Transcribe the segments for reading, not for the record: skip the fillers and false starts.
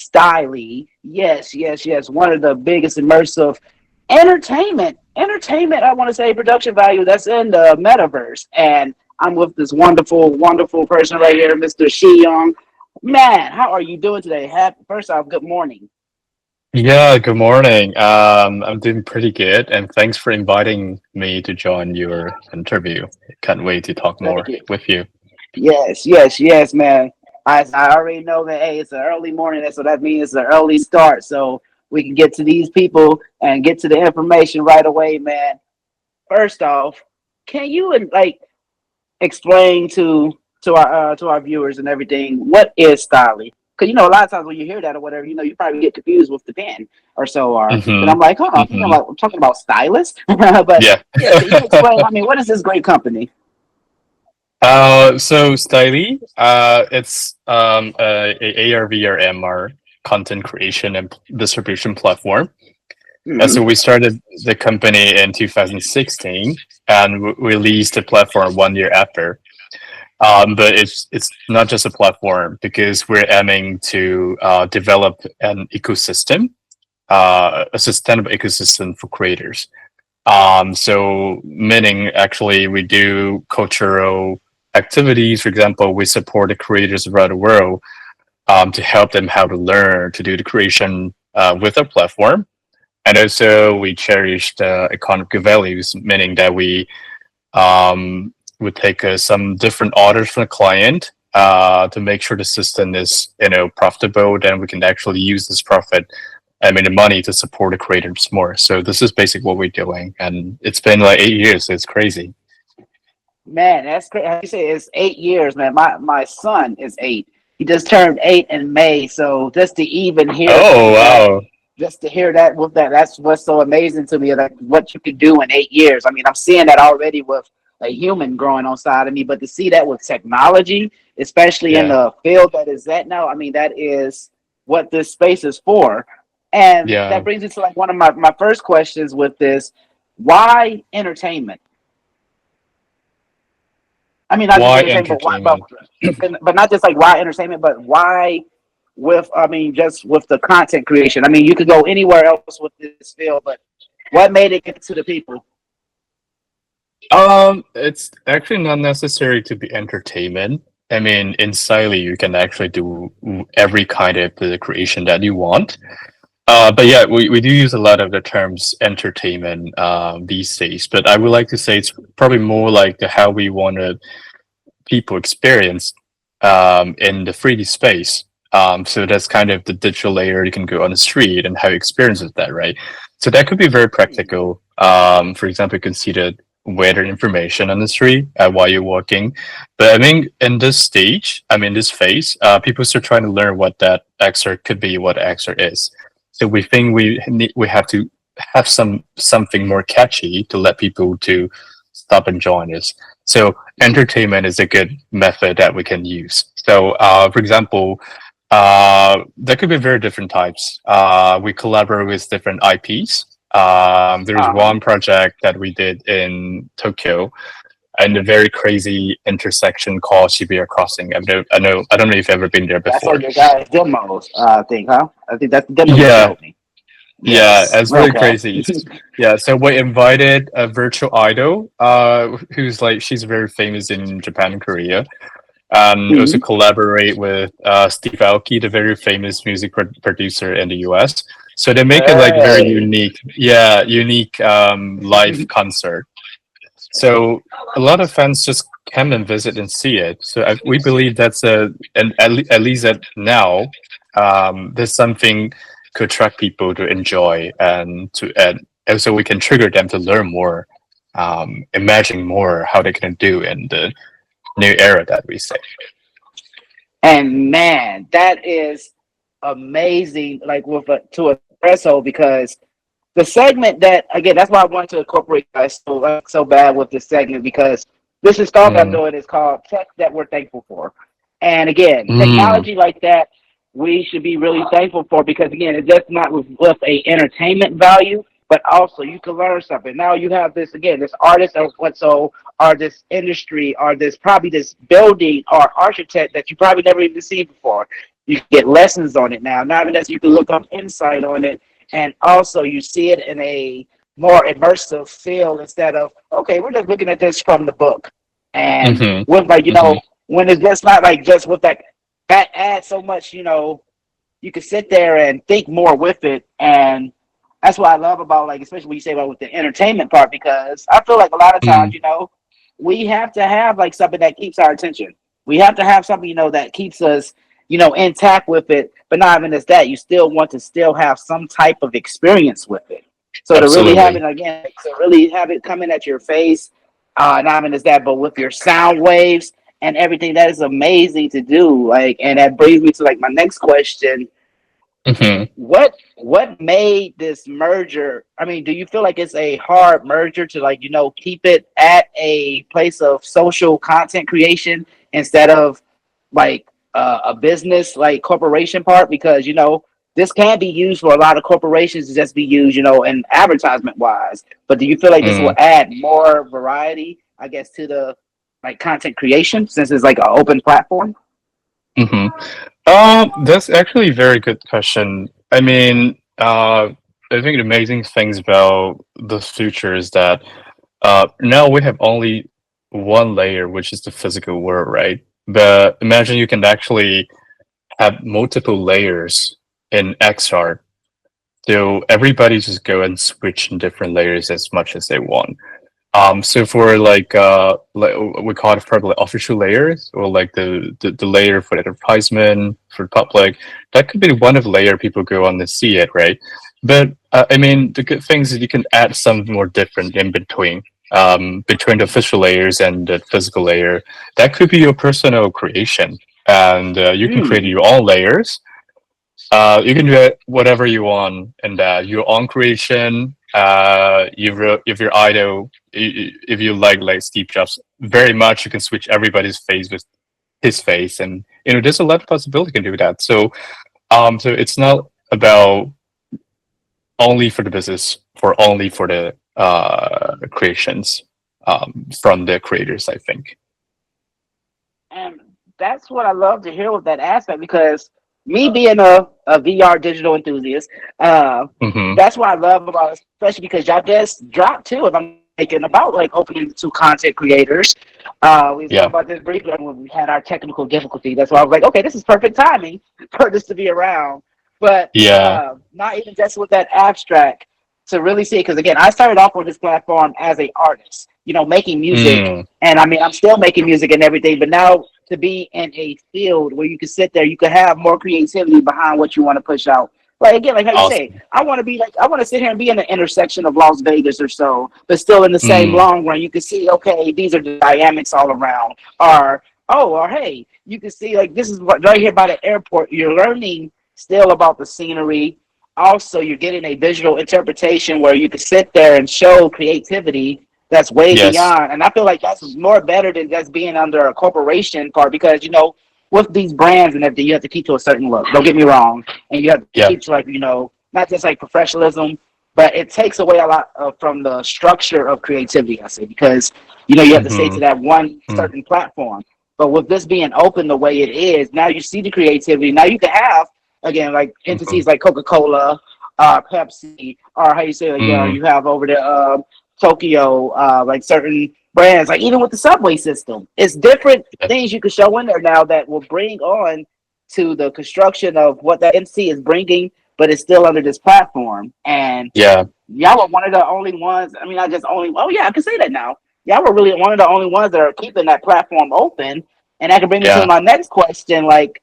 Styly. Yes, yes, yes. One of the biggest immersive entertainment. I want to say production value that's in the metaverse, and I'm with this wonderful, wonderful person right here, Mr. Chiyang. Man, how are you doing today? First off, good morning. Yeah, good morning. I'm doing pretty good, and thanks for inviting me to join your interview. Can't wait to talk Thank more you. with you. Yes, yes, yes, man. I already know that. Hey, it's an early morning, so that means it's an early start. So we can get to these people and get to the information right away, man. First off, can you explain to our viewers and everything what is styling? Because a lot of times when you hear that or whatever, you probably get confused with the pen or so. Then Mm-hmm. I'm like, hold on, Mm-hmm. I'm talking about stylist. But Yeah. yeah, can you explain? I mean, what is this great company? So Styly, it's a AR, VR, MR content creation and distribution platform. So Hmm. we started the company in 2016 and released the platform 1 year after. But it's not just a platform because we're aiming to develop an ecosystem, a sustainable ecosystem for creators. So meaning actually we do cultural activities. For example, we support the creators around the world to help them how to learn to do the creation with our platform. And also we cherish the economic values, meaning that we take some different orders from the client to make sure the system is profitable. Then we can actually use this profit, I mean the money, to support the creators more. So this is basically what we're doing, and it's been like 8 years. So it's crazy. Man, that's great. How you say it's 8 years, man. My son is 8. He just turned 8 in May. So just to even hear Oh that, wow! just to hear that with that, that's what's so amazing to me. Like what you could do in 8 years. I mean, I'm seeing that already with a human growing on side of me, but to see that with technology, especially in Yeah, the field that is that now, I mean, that is what this space is for. And yeah. that brings me to like one of my first questions with this. Why entertainment? I mean, not just Why entertainment, but why, entertainment? but not just like why entertainment, but why with, I mean, just with the content creation. I mean, you could go anywhere else with this field, but what made it get to the people? It's actually not necessary to be entertainment. I mean, in Styly, you can actually do every kind of the creation that you want. But yeah, we do use a lot of the terms entertainment these days. But I would like to say it's probably more like the how we wanted people experience in the 3D space. So that's kind of the digital layer you can go on the street and how you experience that, right? So that could be very practical. For example, you can see the weather information on the street while you're walking. But I mean, in this stage, I mean, this phase, people start trying to learn what that XR could be, what XR is. So we think we have to have something more catchy to let people to stop and join us. So entertainment is a good method that we can use. So, for example, there could be very different types. We collaborate with different IPs. There's Uh huh. one project that we did in Tokyo in a very crazy intersection called Shibuya Crossing. I don't know if you've ever been there That's like before. your guys' demos thing, huh? I think that's the demo you Yeah, showed me. yeah, Yes. it's really Okay. crazy. Yeah, so we invited a virtual idol, who's like she's very famous in Japan and Korea, and also Hmm. collaborate with Steve Aoki, the very famous music producer in the US. So they make it like very Hey. unique, yeah, unique live concert. So a lot of fans just come and visit and see it. So we believe that's and at least at now, there's something could attract people to enjoy and also we can trigger them to learn more, imagine more how they can do in the new era that we say. And man, that is amazing. Like with a, to espresso because the segment that again, that's why I wanted to incorporate guys so bad with this segment because this installment I'm Mm. doing is called Tech That We're Thankful For. And again, Mm. technology like that we should be really thankful for because again, it's just not with a entertainment value, but also you can learn something. Now you have this again, this artist or what so or this industry or this probably this building or architect that you probably never even seen before. You get lessons on it now. Not even that, you can look up insight on it, and also you see it in a more immersive feel instead of, okay, we're just looking at this from the book. And Mm-hmm. with like, Mm-hmm. when it's just not like just with that adds so much, you can sit there and think more with it. And that's what I love about, like, especially when you say about with the entertainment part, because I feel like a lot of times, we have to have like something that keeps our attention. We have to have something, that keeps us, intact with it. But not even as that, you still want to still have some type of experience with it. So to really have it Absolutely. again, to really have it coming at your face, not even as that, but with your sound waves and everything, that is amazing to do. Like, and that brings me to like my next question. Mm-hmm. What made this merger? I mean, do you feel like it's a hard merger to, like, keep it at a place of social content creation instead of like a business like corporation part? Because this can be used for a lot of corporations to just be used, in advertisement wise. But do you feel like this will Mm, add more variety, I guess, to the like content creation since it's like an open platform? mm-hmm. That's actually a very good question. I mean, I think the amazing things about the future is that now we have only one layer, which is the physical world, right? But imagine you can actually have multiple layers in XR. So everybody just go and switch in different layers as much as they want. So for like we call it probably official layers or like the layer for advertisement for the public, that could be one of the layer people go on to see it, right? But I mean, the good thing is that you can add something more different in between the official layers and the physical layer. That could be your personal creation, and you can create Mm. your own layers. You can do it whatever you want, and your own creation. If your idol, if you like Steve Jobs very much, you can switch everybody's face with his face, and there's a lot of possibility you can do that. So it's not about only for the business, for only for the creations from the creators. I think. And that's what I love to hear with that aspect, because me being a VR digital enthusiast, Mm-hmm. that's what I love about it, especially because y'all just dropped too, if I'm not mistaken, about like opening to content creators. We was talking Yeah. about this briefly when we had our technical difficulty. That's why I was like, okay, this is perfect timing for this to be around. But Yeah. not even just with that abstract, to really see it. Because again, I started off on this platform as a artist, making music, Mm. and I mean, I'm still making music and everything, but now to be in a field where you can sit there, you can have more creativity behind what you want to push out. Like again, like how you say, Awesome. I want to sit here and be in the intersection of Las Vegas or so, but still in the same Mm. long run, you can see, okay, these are the dynamics all around. Or or hey, you can see like this is what right here by the airport. You're learning still about the scenery. Also, you're getting a visual interpretation where you can sit there and show creativity that's way Yes. beyond. And I feel like that's more better than just being under a corporation part, because with these brands and everything, you have to keep to a certain look. Don't get me wrong, and you have to Yeah. keep to like not just like professionalism, but it takes away a lot from the structure of creativity. I say, because you have to stay to Mm-hmm. that one Mm. certain platform. But with this being open the way it is, now you see the creativity. Now you can have again like Mm-hmm. entities like Coca Cola, Pepsi, or how you say like Mm. you have over there Tokyo, like certain brands, like even with the subway system, it's different Yeah. things you can show in there now that will bring on to the construction of what that MC is bringing, but it's still under this platform. And Yeah. y'all were one of the only ones. I mean, not just only. Oh yeah, I can say that now. Y'all were really one of the only ones that are keeping that platform open. And that can bring me to Yeah. my next question, like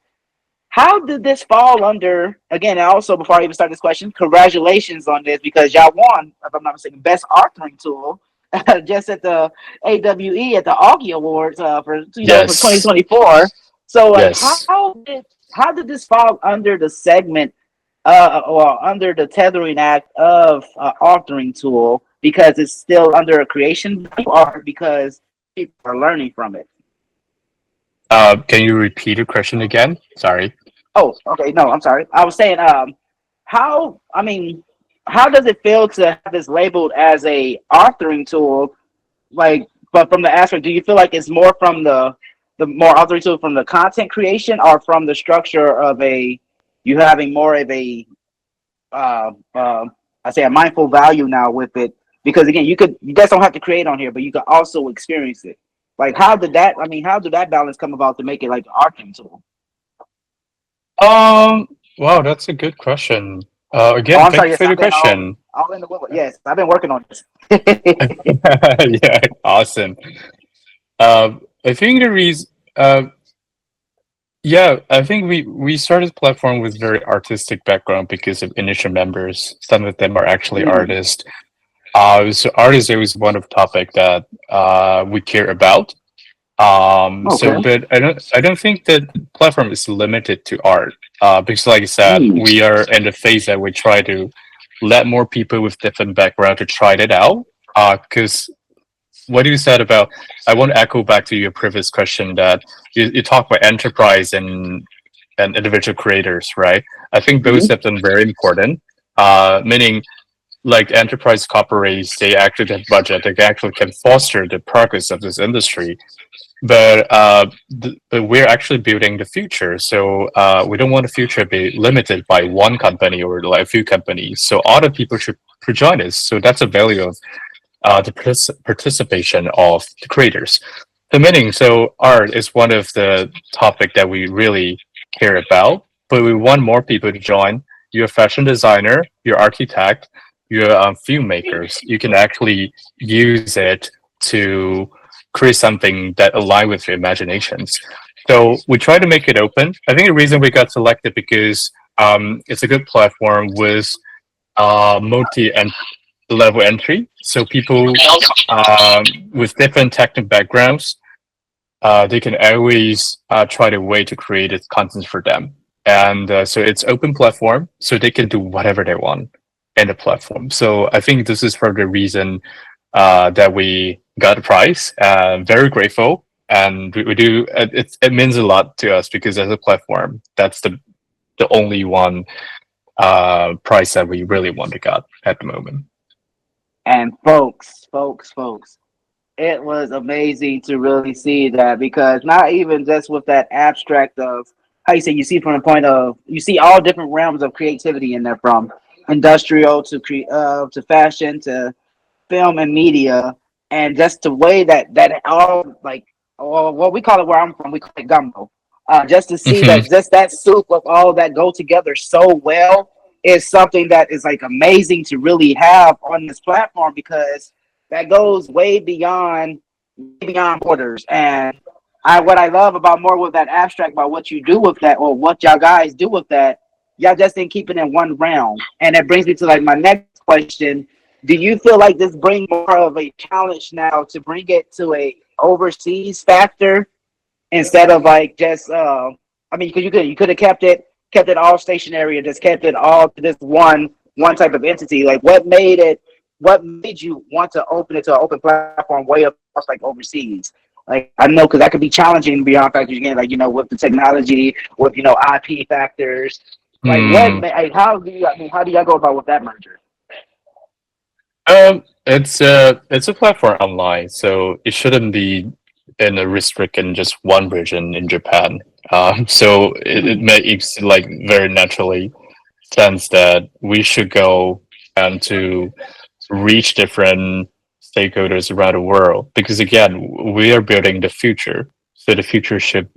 how did this fall under again? And also, before I even start this question, congratulations on this because y'all won, if I'm not mistaken, best authoring tool just at the AWE at the Augie Awards for Yes. 2024. So like, Yes. how did this fall under the segment or under the tethering act of authoring tool, because it's still under a creation value, or because people are learning from it? Can you repeat the question again? Sorry. Oh, okay. No, I'm sorry. I was saying, how, I mean, how does it feel to have this labeled as a authoring tool? Like, but from the aspect, do you feel like it's more from the the more authoring tool from the content creation or from the structure of a you having more of a uh, uh, I say a mindful value now with it because again you just don't have to create on here, but you can also experience it. Like how did that? I mean, how did that balance come about to make it like an authoring tool? Um, wow, that's a good question. Oh, Again, I'm thank sorry. you Yes, for I've the been question. all in the wood. Yes, I've been working on this. Yeah, awesome. I think the reason, yeah, I think we started the platform with very artistic background because of initial members. Some of them are actually Mm, artists. So art is always one of the topic that we care about. So, okay. but I don't think that platform is limited to art. Because like I said, Mm, we are in the phase that we try to let more people with different background to try it out. Because what you said about, I want to echo back to your previous question that you talk about enterprise and individual creators, right? I think both hmm. of them very important. Meaning like enterprise corporates, they actually have budget, they actually can foster the progress of this industry. But we're actually building the future, so we don't want the future to be limited by one company or like a few companies. So other people should join us. So that's a value of the participation of the creators. The meaning, so art is one of the topic that we really care about, but we want more people to join. You're a fashion designer, you're architect, you're filmmakers. You can actually use it to create something that align with your imaginations. So we try to make it open. I think the reason we got selected because it's a good platform with multi and level entry. So people with different technical backgrounds, they can always try the way to create it content for them. And so it's open platform, so they can do whatever they want in the platform. So I think this is for the reason that we got a prize. Very grateful, and we do. It means a lot to us because as a platform, that's the only one prize that we really want to get at the moment. And folks, it was amazing to really see that because not even just with that abstract of how you say you see from the point of you see all different realms of creativity in there from industrial to fashion to film and media, and just the way that all like or what we call it where I'm from, we call it gumbo. Just to see Mhm. that just that soup of all that go together so well is something that is like amazing to really have on this platform because that goes way beyond borders. And I what I love about more with that abstract about what you do with that or what y'all guys do with that, y'all just didn't keep it in one realm. And that brings me to like my next question. Do you feel like this brings more of a challenge now to bring it to a overseas factor instead of like just I mean because you could have kept it all stationary and just kept it all to this one type of entity. Like what made you want to open it to an open platform way across like overseas? Like I know because that could be challenging beyond factors again, like with the technology, with IP factors. Like Hmm. like, how do y'all go about with that merger? It's a platform online, so it shouldn't be in a restricted just one region in Japan. So it Mm, makes like very naturally sense that we should go and to reach different stakeholders around the world because again, we are building the future, so the future should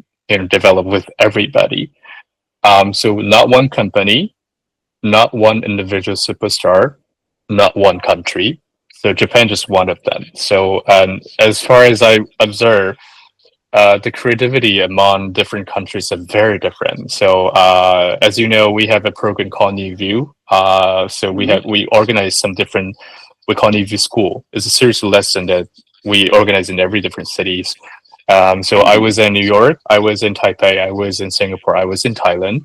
develop with everybody. So not one company, not one individual superstar, not one country. So Japan just one of them. So as far as I observe, the creativity among different countries are very different. So as you know, we have a program called New View. So mm, we organize some different we call New View School. It's a series of lessons that we organize in every different cities. So I mm. was in New York, I was in Taipei, I was in Singapore, I was in Thailand,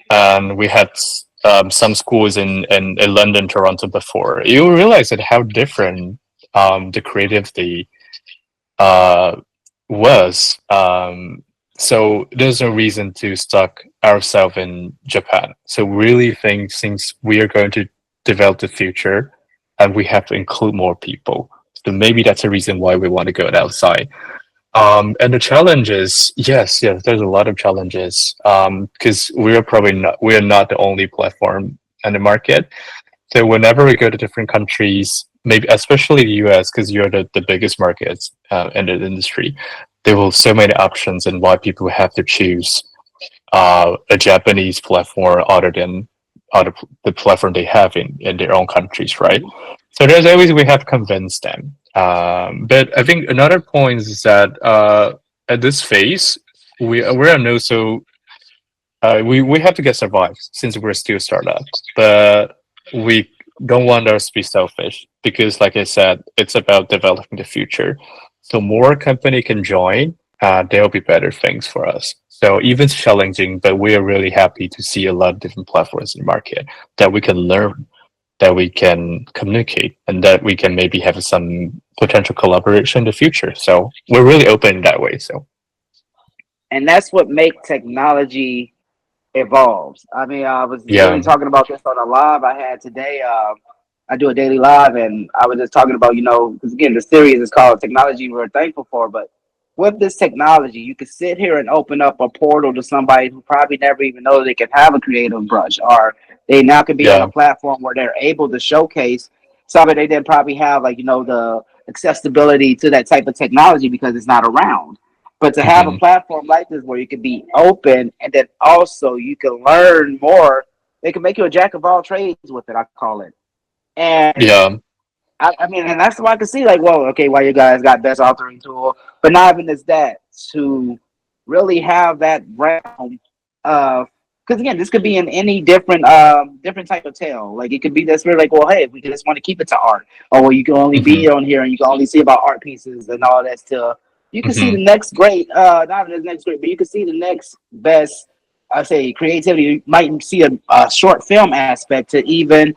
and we had some schools in London, Toronto before. You realize that how different the creativity uh, was. So there's no reason to stuck ourselves in Japan. So really think since we are going to develop the future and we have to include more people. So maybe that's a reason why we want to go outside. And the challenges, yes, there's a lot of challenges. Because we are not the only platform in the market. So whenever we go to different countries, maybe especially the US, because you're the biggest markets in the industry, there will so many options and why people have to choose a Japanese platform other than the platform they have in their own countries, right? Mhm. So there's always we have to convince them. But I think another point is that at this phase, we are no so we have to get survive since we're still a startup, but we don't want us to be selfish because, like I said, it's about developing the future. So more company can join, there'll be better things for us. So even it's challenging, but we are really happy to see a lot of different platforms in the market that we can learn, that we can communicate, and that we can maybe have some potential collaboration in the future. So we're really open in that way. So And that's what make technology evolves. I mean, I was yeah, really talking about this on a live I had today. I do a daily live, and I was just talking about, because again, the series is called Technology We're Thankful For. But with this technology, you can sit here and open up a portal to somebody who probably never even know they can have a creative brush, or they now can be on a yeah, platform where they're able to showcase something they didn't probably have, like, the accessibility to that type of technology because it's not around. But to have a hmm, platform like this where you can be open and then also you can learn more, they can make you a jack of all trades with it, I call it. And yeah. I mean, and that's why I can see, like, well, okay, why you guys got best authoring tool, but not even as that to really have that realm of, because again, this could be in any different type of tale. Like it could be this, we're like, well, hey, we just want to keep it to art, or well, you can only Hmm, be on here and you can only see about art pieces and all that stuff. You can see hmm. the next great, not the next great, but you can see the next best. I say creativity. You might see a short film aspect to even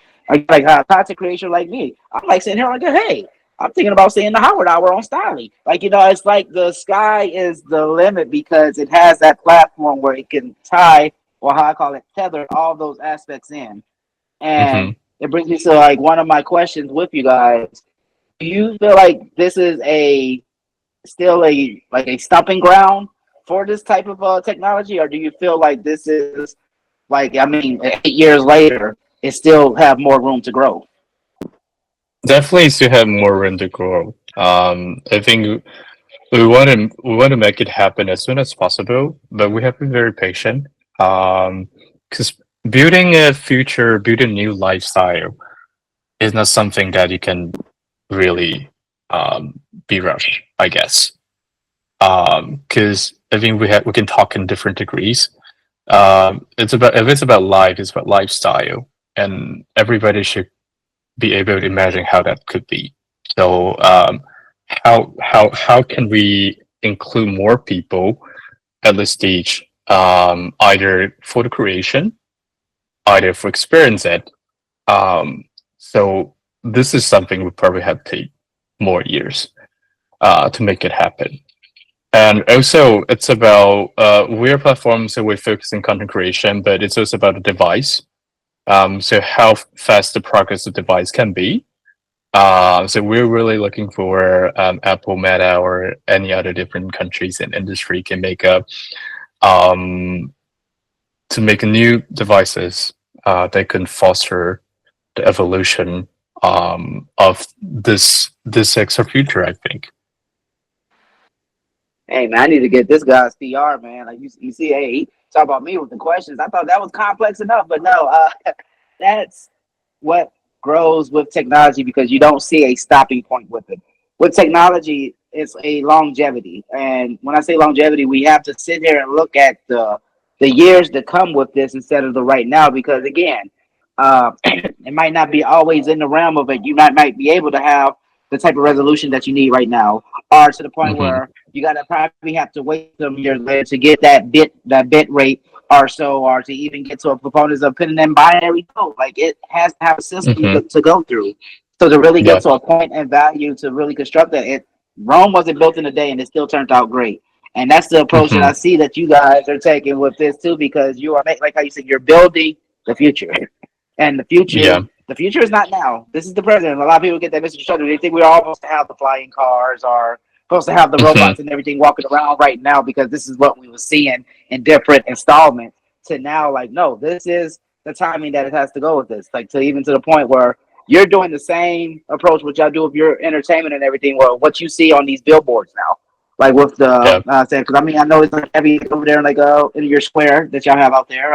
like content creation like me. I'm like sitting here like, hey, I'm thinking about seeing the Howard Hour on Styly. Like, it's like the sky is the limit because it has that platform where it can tie, or how I call it, tether all those aspects in. And Hmm. it brings me to like one of my questions with you guys. Do you feel like this is a still a stomping ground for this type of technology, or do you feel like this is like, I mean, 8 years later, it still have more room to grow? Definitely still have more room to grow. I think we want to make it happen as soon as possible, but we have to be very patient. Because building a new lifestyle is not something that you can really be rushed, I guess. Because I think we can talk in different degrees. It's about if it's about life, it's about lifestyle, and everybody should be able to imagine how that could be. So how can we include more people at this stage, either for the creation, either for experience it. Um, so this is something we probably have to take more years to make it happen. And also, it's about we're a platform, so we're focusing content creation, but it's also about the device. So how fast the progress the device can be. So we're really looking for Apple, Meta, or any other different countries and industry can make a um, to make new devices that can foster the evolution of this extra future. I think. Hey man, I need to get this guy's PR, man. Like you see, hey, he talk about me with the questions. I thought that was complex enough, but no, that's what grows with technology because you don't see a stopping point with it. With technology, it's a longevity, and when I say longevity, we have to sit here and look at the years that come with this instead of the right now. Because again, it might not be always in the realm of it. You might be able to have the type of resolution that you need right now, or to the point Hmm. where you gotta probably have to wait some years later to get that bit rate or so, or to even get to a proponents of putting in binary code. Like it has to have a system Hmm. to go through. So to really get Yeah. to a point and value to really construct that, Rome wasn't built in a day, and it still turned out great. And that's the approach that Hmm. I see that you guys are taking with this too, because you are like how you said, you're building the future, and Yeah. the future is not now. This is the present. A lot of people get that misconstrued. They think we're almost to have the flying cars or supposed to have the Mhm. robots and everything walking around right now because this is what we were seeing in different installments. To now, like, no, this is the timing that it has to go with this. Like, to even to the point where you're doing the same approach what y'all do with your entertainment and everything. Well, what you see on these billboards now, like with the Yeah. saying, because I mean I know it's like heavy over there, like in your square that y'all have out there.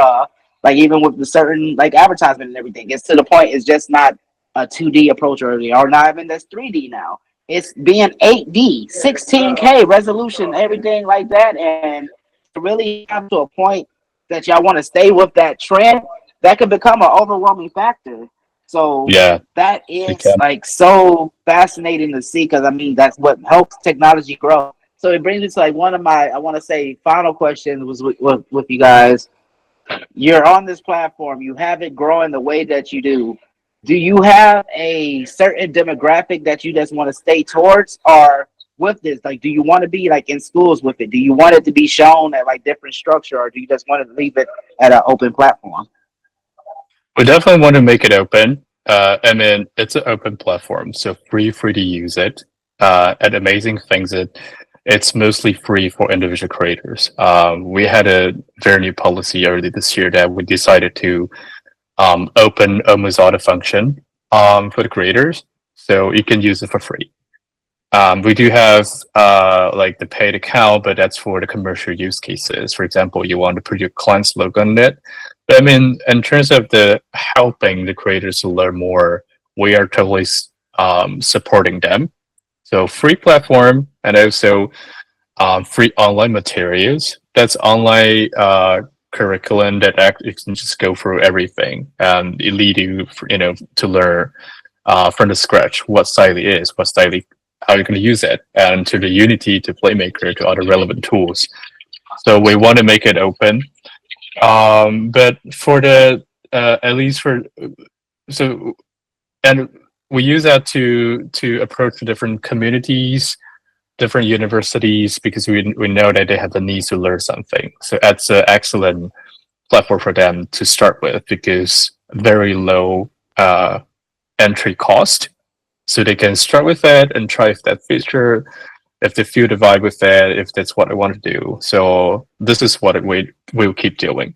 Like even with the certain like advertisement and everything, it's to the point. It's just not a 2D approach or not even that's 3D now. It's being 8D, 16K resolution, everything like that, and to really have to a point that y'all want to stay with that trend, that could become an overwhelming factor. So Yeah. that You is can. like so fascinating to see because I mean that's what helps technology grow. So it brings me to like one of my I want to say final questions was with you guys. You're on this platform, you have it growing the way that you do. Do you have a certain demographic that you just want to stay towards, or with this, like, do you want to be like in schools with it? Do you want it to be shown at like different structure, or do you just want to leave it at an open platform? We definitely want to make it open. I mean, it's an open platform, so free to use it. And amazing things that it's mostly free for individual creators. We had a very new policy early this year that we decided to open almost auto function for the creators, so you can use it for free. We do have like the paid account, but that's for the commercial use cases. For example, you want to put your client's logo on it. But I mean, in terms of the helping the creators to learn more, we are totally supporting them. So free platform and also free online materials. That's online curriculum that you can just go through everything and it lead you, to learn from the scratch what Styly is, what Styly, how you're going to use it, and to the Unity, to Playmaker, to other relevant tools. So we want to make it open. But for the at least for so and we use that to approach different communities, different universities because we know that they have the need to learn something. So that's an excellent platform for them to start with because very low entry cost. So they can start with that and try if that feature, if they feel the vibe with that, if that's what they want to do. So this is what we'll keep doing.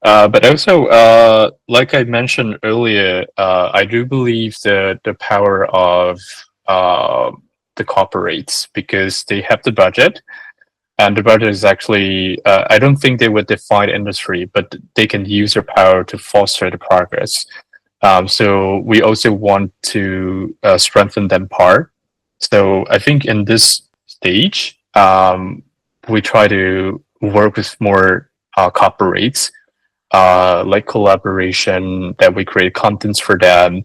But also, like I mentioned earlier, I do believe the power of uh, the corporates because they have the budget, and the budget is actually I don't think they would define industry, but they can use their power to foster the progress. So we also want to strengthen them part. So I think in this stage, we try to work with more corporates, like collaboration, that we create contents for them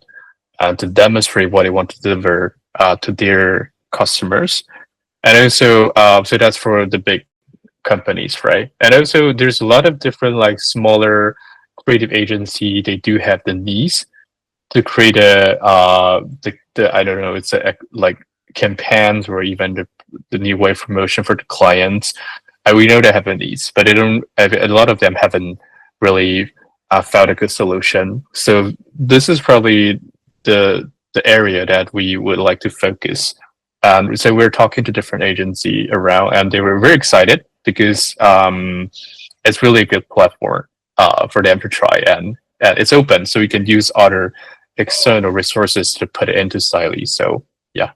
to demonstrate what they want to deliver to their customers. And also, so that's for the big companies, right? And also, there's a lot of different like smaller creative agency. They do have the needs to create the I don't know, it's like campaigns or even the new way of promotion for the clients. We know they have the needs, but they don't. A lot of them haven't really found a good solution. So this is probably the area that we would like to focus. So we're talking to different agency around, and they were very excited because it's really a good platform for them to try, and it's open, so we can use other external resources to put it into Styly. So yeah.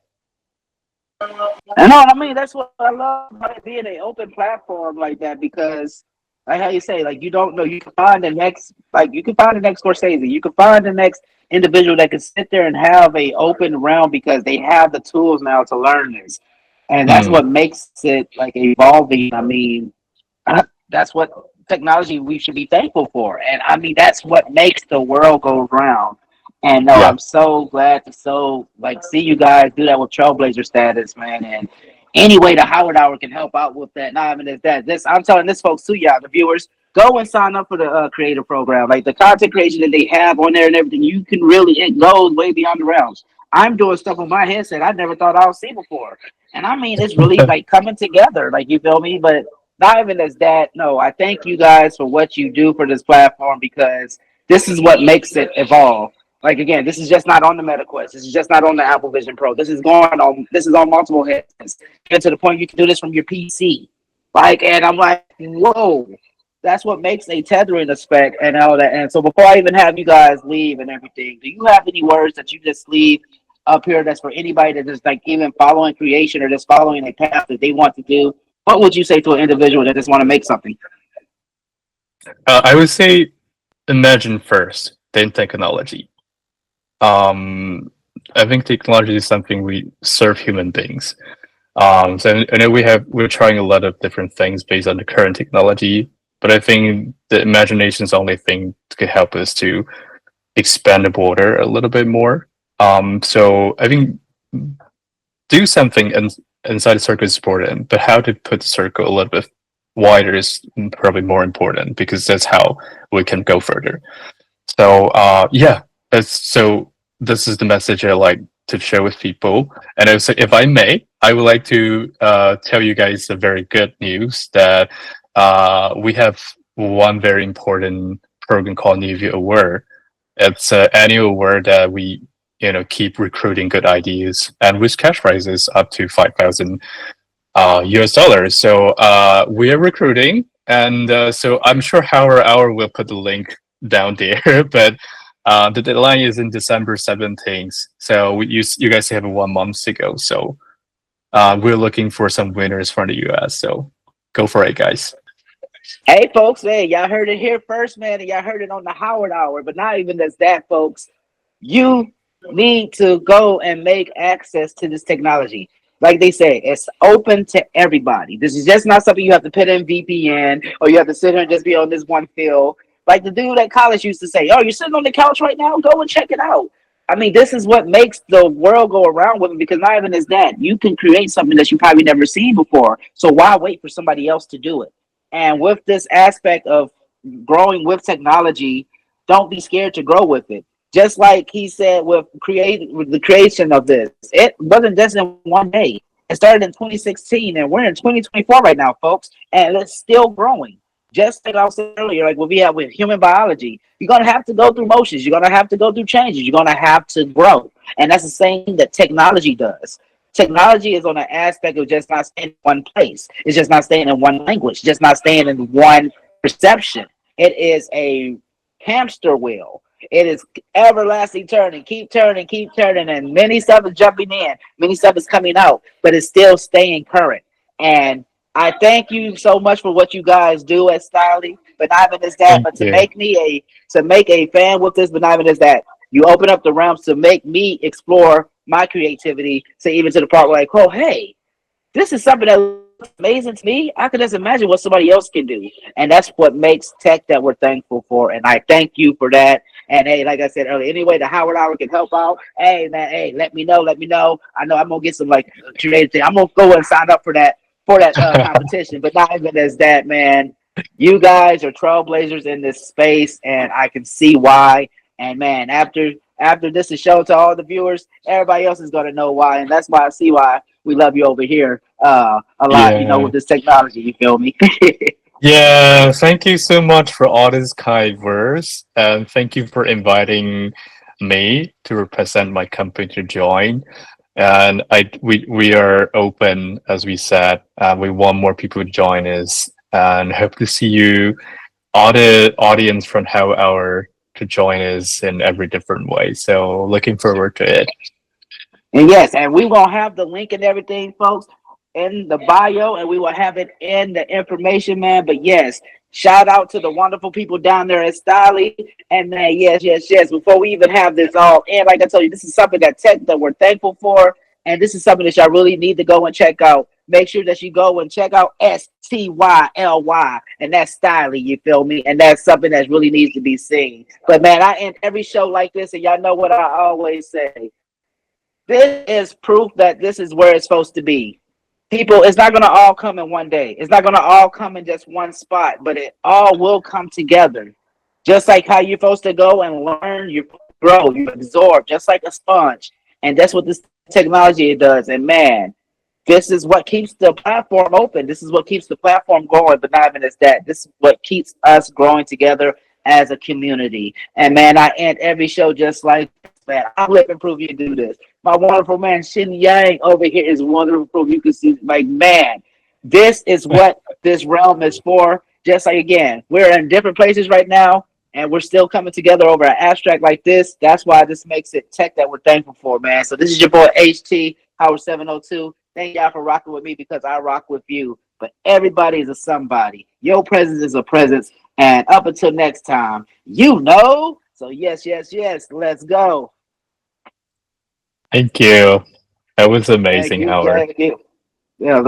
And no, I mean that's what I love about it being an open platform like that because, like how you say, like you don't know, you can find the next, like you can find the next Scorsese, you can find the next individual that can sit there and have a open realm because they have the tools now to learn this, and that's Mm, what makes it like evolving. I mean, that's what technology we should be thankful for. And I mean, that's what makes the world go round. And no, yeah. I'm so glad to so like see you guys do that with Trailblazer status, man. And any way the Howard Hour can help out with that. Not even that. This I'm telling this folks too, y'all, the viewers, go and sign up for the creator program. Like the content creation that they have on there and everything, you can really it goes way beyond the realms. I'm doing stuff on my headset I never thought I would see before. And I mean, it's really like coming together. Like you feel me? But not even as that. No, I thank you guys for what you do for this platform because this is what makes it evolve. Like again, this is just not on the Meta Quest. This is just not on the Apple Vision Pro. This is going on. This is on multiple headsets. Get to the point you can do this from your PC. Like, and I'm like, whoa, that's what makes a tethering a spec and all that. And so before I even have you guys leave and everything, do you have any words that you just leave up here that's for anybody that is like even following creation or just following a path that they want to do? What would you say to an individual that just want to make something? I would say imagine first, then technology. Um, I think technology is something we serve human beings. So I know we're trying a lot of different things based on the current technology, but I think the imagination is the only thing that could help us to expand the border a little bit more. So I think do something inside the circle is important, but how to put the circle a little bit wider is probably more important because that's how we can go further. So yeah, so this is the message I like to share with people. And also, if I may, I would like to tell you guys a very good news that we have one very important program called New View Award. It's an annual award that we keep recruiting good ideas, and with cash prizes up to 5,000 US dollars. So we are recruiting, and so I'm sure Howard Hour will put the link down there, but the deadline is in December 17th. So you guys have 1 month to go. So we're looking for some winners from the US. So go for it, guys. Hey, folks, man, y'all heard it here first, man, and y'all heard it on the Howard Hour. But not even as that, folks. You need to go and make access to this technology. Like they say, it's open to everybody. This is just not something you have to put in VPN or you have to sit here and just be on this one field. Like the dude at college used to say, "Oh, you're sitting on the couch right now? Go and check it out." I mean, this is what makes the world go around with it because not even is that you can create something that you probably never seen before. So why wait for somebody else to do it? And with this aspect of growing with technology, don't be scared to grow with it. Just like he said with the creation of this, it wasn't just in one day. It started in 2016, and we're in 2024 right now, folks, and it's still growing. Just like I was saying earlier, like what we have with human biology, you're gonna have to go through motions. You're gonna have to go through changes. You're gonna have to grow, and that's the same thing that technology does. Technology is on an aspect of just not staying in one place. It's just not staying in one language. Just not staying in one perception. It is a hamster wheel. It is everlasting keep turning, and many stuff is jumping in, many stuff is coming out, but it's still staying current. And I thank you so much for what you guys do at Styly. But not even as that, Thank but you. to make a fan with this, but not even as that. You open up the realms to make me explore my creativity, to even to the part where like, oh hey, this is something that looks amazing to me. I can just imagine what somebody else can do. And that's what makes tech that we're thankful for. And I thank you for that. And hey, like I said earlier, anyway, the Howard Hour can help out. Hey man, hey, let me know, let me know. I know I'm gonna get some like creative thing. I'm gonna go and sign up for that competition. But not even as that, man. You guys are trailblazers in this space, and I can see why. And man, after this is shown to all the viewers, everybody else is gonna know why, and that's why I see why we love you over here a lot, Yeah. with this technology, you feel me? Yeah, thank you so much for all these kind words, and thank you for inviting me to represent my company to join. And we are open, as we said. We want more people to join us, and hope to see you, all the audience from How Hour, to join us in every different way. So looking forward to it. And yes, and we will have the link and everything, folks, in the bio, and we will have it in the information, man. But yes, shout out to the wonderful people down there at Styly. And man, yes. Before we even have this all in, like I told you, this is something that we're thankful for, and this is something that y'all really need to go and check out. Make sure that you go and check out Styly, and that's Styly, you feel me? And that's something that really needs to be seen. But man, I end every show like this, and y'all know what I always say. This is proof that this is where it's supposed to be. People, it's not going to all come in one day. It's not going to all come in just one spot, but it all will come together. Just like how you're supposed to go and learn, you grow, you absorb, just like a sponge. And that's what this technology does. And man, this is what keeps the platform open. This is what keeps the platform going. But not even as that. This is what keeps us growing together. as a community. And man, I end every show just like this, man. I'm living proof you do this. My wonderful man Shin Yang over here is wonderful proof you can see. Like, man, this is what this realm is for. Just like again, we're in different places right now, and we're still coming together over an abstract like this. That's why this makes it tech that we're thankful for, man. So this is your boy HT Howard 702. Thank y'all for rocking with me because I rock with you. But everybody is a somebody. Your presence is a presence. And up until next time, you know. So yes, yes, yes. Let's go. Thank you. That was Thank amazing, you. Howard. Thank you. Yeah,